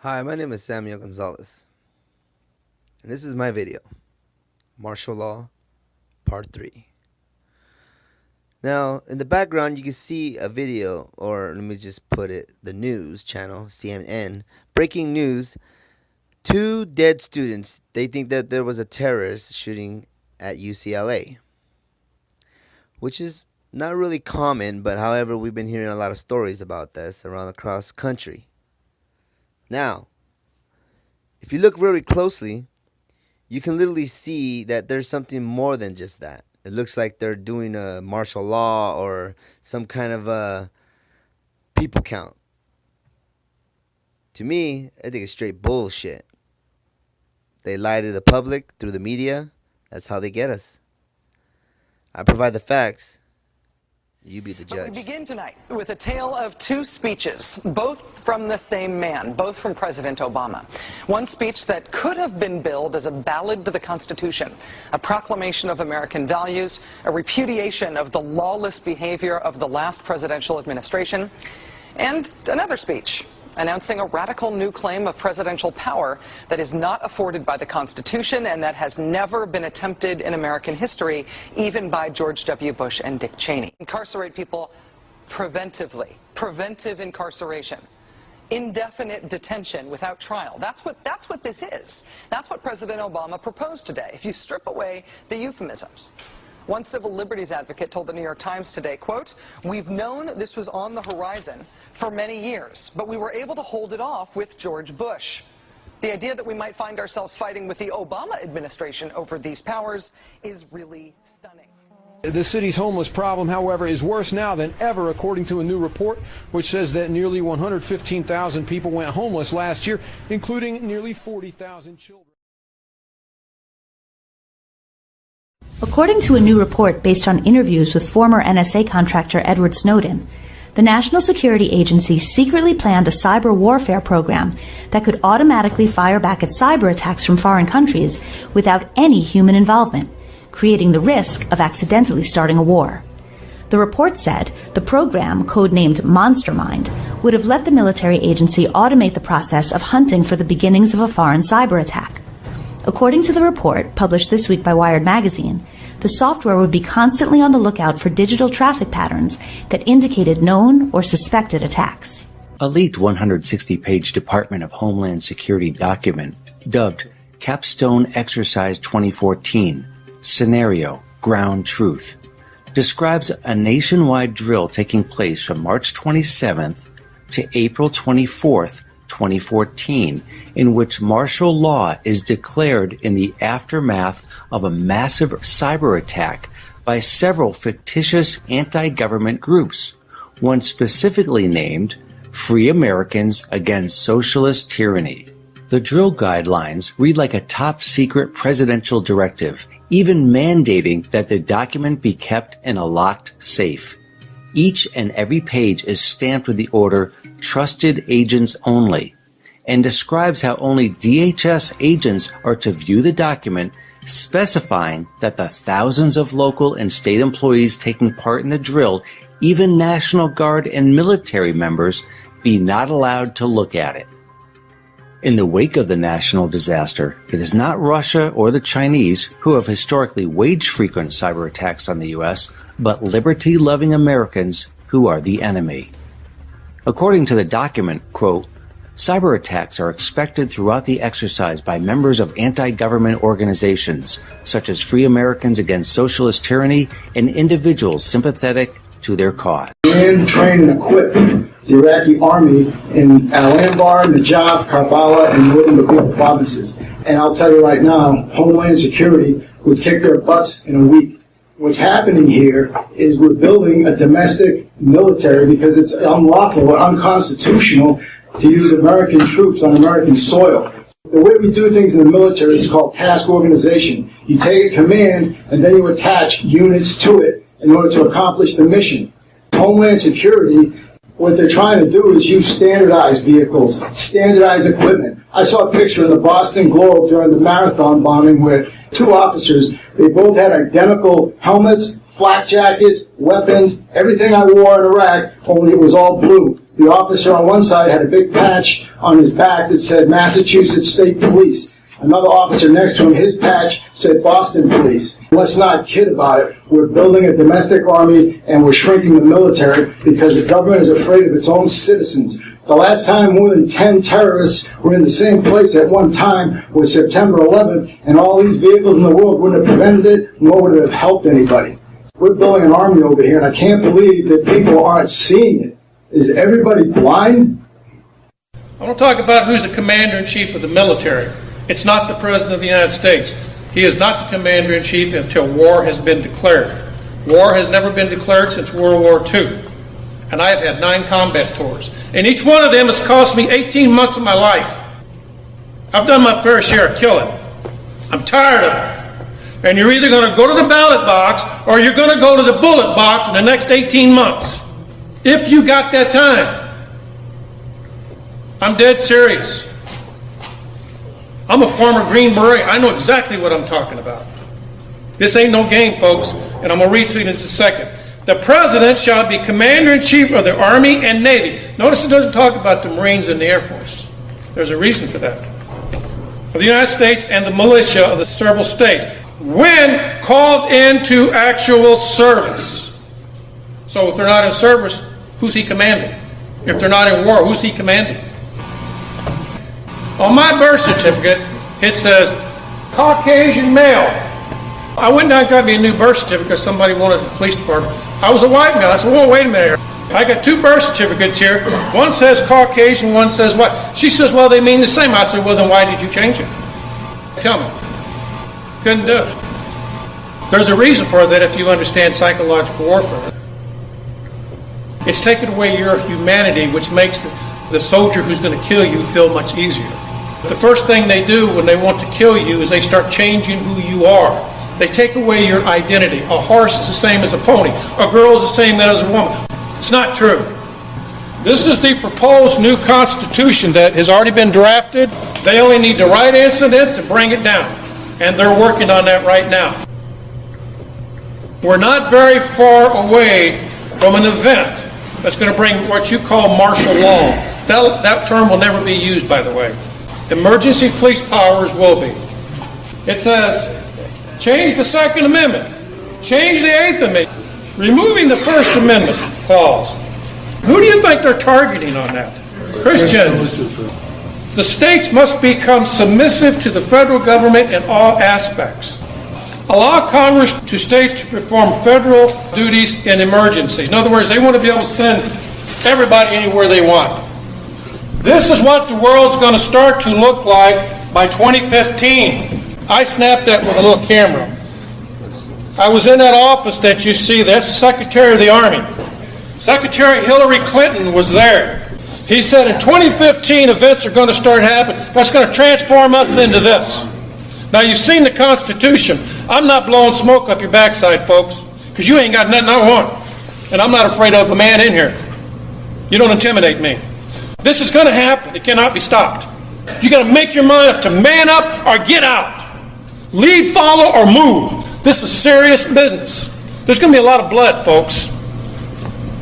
Hi, my name is Samuel Gonzalez, and this is my video, Martial Law, Part 3. Now, in the background, you can see a video, or let me just put it, the news channel, CNN, breaking news, 2 dead students. They think that there was a terrorist shooting at UCLA, which is not really common, but however, we've been hearing a lot of stories about this across the country. Now, if you look very closely, you can literally see that there's something more than just that. It looks like they're doing a martial law or some kind of a people count. To me, I think it's straight bullshit. They lie to the public through the media. That's how they get us. I provide the facts. You be the judge. We begin tonight with a tale of 2 speeches, both from the same man, both from President Obama. One speech that could have been billed as a ballad to the Constitution, a proclamation of American values, a repudiation of the lawless behavior of the last presidential administration, and another speech announcing a radical new claim of presidential power that is not afforded by the Constitution and that has never been attempted in American history, even by George W. Bush and Dick Cheney. Incarcerate people preventively, preventive incarceration, indefinite detention without trial. That's what this is. That's what President Obama proposed today, if you strip away the euphemisms. One civil liberties advocate told the New York Times today, quote, "We've known this was on the horizon for many years, but we were able to hold it off with George Bush. The idea that we might find ourselves fighting with the Obama administration over these powers is really stunning." The city's homeless problem, however, is worse now than ever, according to a new report which says that nearly 115,000 people went homeless last year, including nearly 40,000 children. According to a new report based on interviews with former NSA contractor Edward Snowden, the National Security Agency secretly planned a cyber warfare program that could automatically fire back at cyber attacks from foreign countries without any human involvement, creating the risk of accidentally starting a war. The report said the program, codenamed Monstermind, would have let the military agency automate the process of hunting for the beginnings of a foreign cyber attack. According to the report, published this week by Wired magazine, the software would be constantly on the lookout for digital traffic patterns that indicated known or suspected attacks. A leaked 160-page Department of Homeland Security document, dubbed Capstone Exercise 2014, Scenario Ground Truth, describes a nationwide drill taking place from March 27th to April 24th, 2014, in which martial law is declared in the aftermath of a massive cyber attack by several fictitious anti-government groups, one specifically named Free Americans Against Socialist Tyranny. The drill guidelines read like a top-secret presidential directive, even mandating that the document be kept in a locked safe. Each and every page is stamped with the order "Trusted Agents Only," and describes how only DHS agents are to view the document, specifying that the thousands of local and state employees taking part in the drill, even National Guard and military members, be not allowed to look at it. In the wake of the national disaster, it is not Russia or the Chinese who have historically waged frequent cyber attacks on the U.S., but liberty-loving Americans who are the enemy. According to the document, quote, "Cyber attacks are expected throughout the exercise by members of anti-government organizations, such as Free Americans Against Socialist Tyranny and individuals sympathetic to their cause." And train and equip the Iraqi army in Al-Anbar, Najaf, Karbala, and northern Baghuz provinces. And I'll tell you right now, Homeland Security would kick their butts in a week. What's happening here is we're building a domestic military because it's unlawful or unconstitutional to use American troops on American soil. The way we do things in the military is called task organization. You take a command and then you attach units to it in order to accomplish the mission. Homeland Security, what they're trying to do is use standardized vehicles, standardized equipment. I saw a picture in the Boston Globe during the marathon bombing where 2 officers, they both had identical helmets, flak jackets, weapons, everything I wore in Iraq, only it was all blue. The officer on one side had a big patch on his back that said Massachusetts State Police. Another officer next to him, his patch said Boston Police. Let's not kid about it. We're building a domestic army and we're shrinking the military because the government is afraid of its own citizens. The last time more than 10 terrorists were in the same place at one time was September 11th, and all these vehicles in the world wouldn't have prevented it, nor would it have helped anybody. We're building an army over here, and I can't believe that people aren't seeing it. Is everybody blind? I want to talk about who's the commander-in-chief of the military. It's not the President of the United States. He is not the commander-in-chief until war has been declared. War has never been declared since World War II. And I have had 9 combat tours. And each one of them has cost me 18 months of my life. I've done my fair share of killing. I'm tired of it. And you're either going to go to the ballot box or you're going to go to the bullet box in the next 18 months. If you got that time. I'm dead serious. I'm a former Green Beret. I know exactly what I'm talking about. This ain't no game, folks, and I'm going to read to you in just a second. The President shall be Commander-in-Chief of the Army and Navy. Notice it doesn't talk about the Marines and the Air Force. There's a reason for that. Of the United States and the militia of the several states, when called into actual service. So if they're not in service, who's he commanding? If they're not in war, who's he commanding? On my birth certificate, it says Caucasian male. I went down and got me a new birth certificate because somebody wanted the police department. I was a white male. I said, well, wait a minute. I got 2 birth certificates here. One says Caucasian, one says white. She says, well, they mean the same. I said, well, then why did you change it? Tell me. Couldn't do it. There's a reason for that if you understand psychological warfare. It's taken away your humanity, which makes the soldier who's going to kill you feel much easier. The first thing they do when they want to kill you is they start changing who you are. They take away your identity. A horse is the same as a pony. A girl is the same as a woman. It's not true. This is the proposed new Constitution that has already been drafted. They only need the right incident to bring it down. And they're working on that right now. We're not very far away from an event that's going to bring what you call martial law. That term will never be used, by the way. Emergency police powers will be. It says, change the Second Amendment, change the Eighth Amendment, removing the First Amendment clause. Who do you think they're targeting on that? Christians. The states must become submissive to the federal government in all aspects. Allow Congress to states to perform federal duties in emergencies. In other words, they want to be able to send everybody anywhere they want. This is what the world's going to start to look like by 2015. I snapped that with a little camera. I was in that office that you see. That's the Secretary of the Army. Secretary Hillary Clinton was there. He said in 2015 events are going to start happening. That's going to transform us into this. Now you've seen the Constitution. I'm not blowing smoke up your backside, folks, because you ain't got nothing I want. And I'm not afraid of a man in here. You don't intimidate me. This is going to happen. It cannot be stopped. You got to make your mind up to man up or get out. Lead, follow, or move. This is serious business. There's going to be a lot of blood, folks,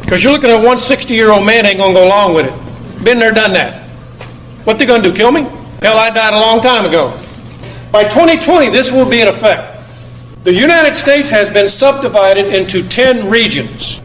because you're looking at a 160-year-old man ain't going to go along with it. Been there, done that. What they going to do, kill me? Hell, I died a long time ago. By 2020, this will be in effect. The United States has been subdivided into 10 regions.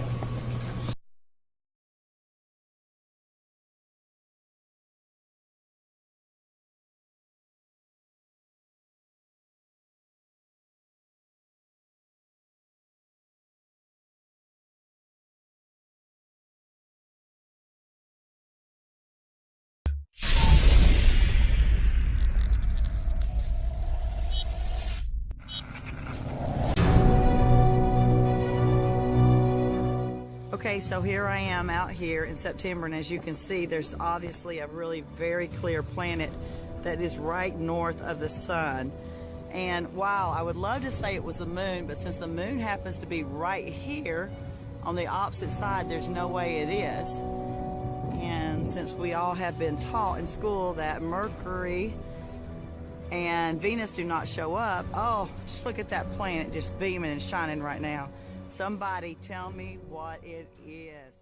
Okay, so here I am out here in September, and as you can see, there's obviously a really very clear planet that is right north of the sun. And wow, I would love to say it was the moon, but since the moon happens to be right here on the opposite side, there's no way it is. And since we all have been taught in school that Mercury and Venus do not show up, oh, just look at that planet just beaming and shining right now. Somebody tell me what it is.